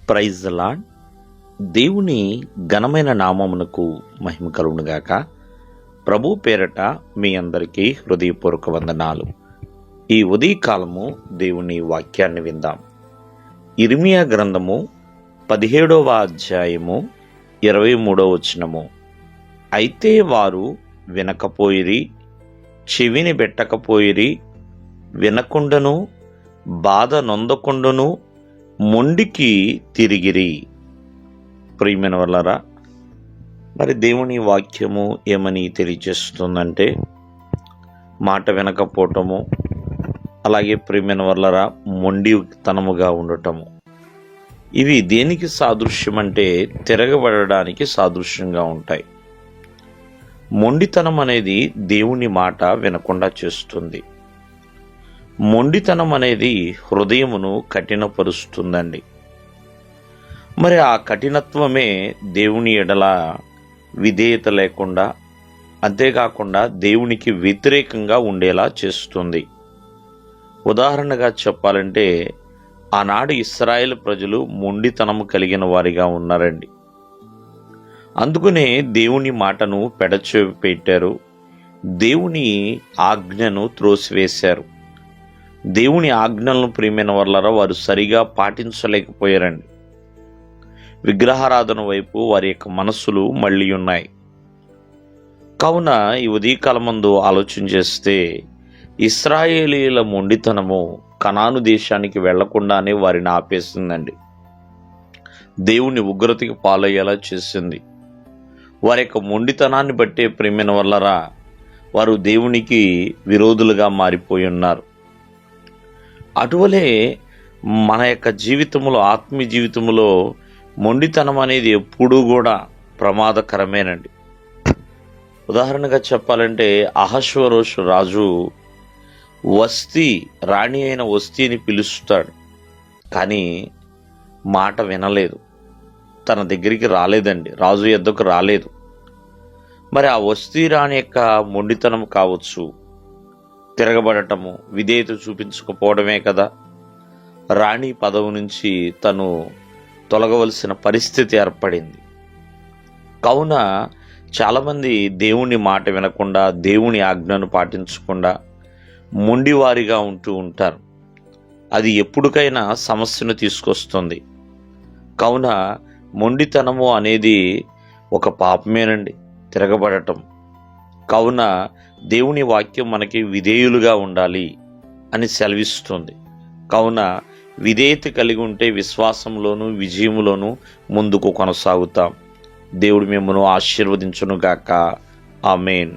Praise the lord. దేవుని ఘనమైన నామమునకు మహిమ కలుగునుగాక. ప్రభు పేరట మీ అందరికీ హృదయపూర్వక వందనాలు. ఈ ఉదయకాలము దేవుని వాక్యాన్ని విందాం. ఇర్మియా గ్రంథము 17వ అధ్యాయము 23వ వచనము. అయితే వారు వినకపోయిరి, చెవిని పెట్టకపోయిరి, వినకుండను బాధ నొందకుండను మొండికి తిరిగిరి. ప్రియమైన వాళ్ళారా, మరి దేవుని వాక్యము ఏమని తెలియజేస్తుందంటే మాట వినకపోవటము, అలాగే ప్రియమైన వాళ్ళారా మొండితనముగా ఉండటము. ఇవి దేనికి సాదృశ్యం అంటే తిరగబడడానికి సాదృశ్యంగా ఉంటాయి. మొండితనం అనేది దేవుని మాట వినకుండా చేస్తుంది. మొండితనం అనేది హృదయమును కఠినపరుస్తుందండి. మరి ఆ కఠినత్వమే దేవుని ఎడల విధేయత లేకుండా, అంతేకాకుండా దేవునికి వ్యతిరేకంగా ఉండేలా చేస్తుంది. ఉదాహరణగా చెప్పాలంటే ఆనాడు ఇశ్రాయేలు ప్రజలు మొండితనము కలిగిన వారిగా ఉన్నారండి. అందుకనే దేవుని మాటను పెడచెవి పెట్టారు, దేవుని ఆజ్ఞను త్రోసివేశారు. దేవుని ఆజ్ఞలను ప్రియమైన వాళ్ళరా వారు సరిగా పాటించలేకపోయారండి. విగ్రహారాధన వైపు వారి యొక్క మనస్సులు మళ్ళీ ఉన్నాయి. కావున ఈ ఉదయకాలమందు ఆలోచన చేస్తే ఇశ్రాయేలీల మొండితనము కనాను దేశానికి వెళ్లకుండానే వారిని ఆపేసిందండి. దేవుని ఉగ్రతకి పాలయ్యేలా చేసింది. వారి యొక్క మొండితనాన్ని బట్టే ప్రియమైన వాళ్ళరా వారు దేవునికి విరోధులుగా మారిపోయి ఉన్నారు. అటువలే మన యొక్క జీవితంలో, ఆత్మీయ జీవితంలో మొండితనం అనేది ఎప్పుడూ కూడా ప్రమాదకరమేనండి. ఉదాహరణగా చెప్పాలంటే అహష్వరోషు రాజు రాణి అయిన వస్తీని పిలుస్తాడు, కానీ మాట వినలేదు, తన దగ్గరికి రాలేదండి, రాజు యొద్దకు రాలేదు. మరి ఆ వస్తీ రాణి యొక్క మొండితనం కావచ్చు, తిరగబడటము, విధేయత చూపించకపోవడమే కదా రాణి పదవి నుంచి తను తొలగవలసిన పరిస్థితి ఏర్పడింది. కావున చాలామంది దేవుని మాట వినకుండా, దేవుని ఆజ్ఞను పాటించకుండా మొండివారిగా ఉంటూ ఉంటారు. అది ఎప్పటికైనా సమస్యను తీసుకొస్తుంది. కావున మొండితనము అనేది ఒక పాపమేనండి, తిరగబడటం. కావున దేవుని వాక్యం మనకి విధేయులుగా ఉండాలి అని సెలవిస్తుంది. కావున విధేయత కలిగి ఉంటే విశ్వాసంలోను విజయములోను ముందుకు కొనసాగుతాం. దేవుడు మిమ్మల్ని ఆశీర్వదించును గాక. ఆమేన్.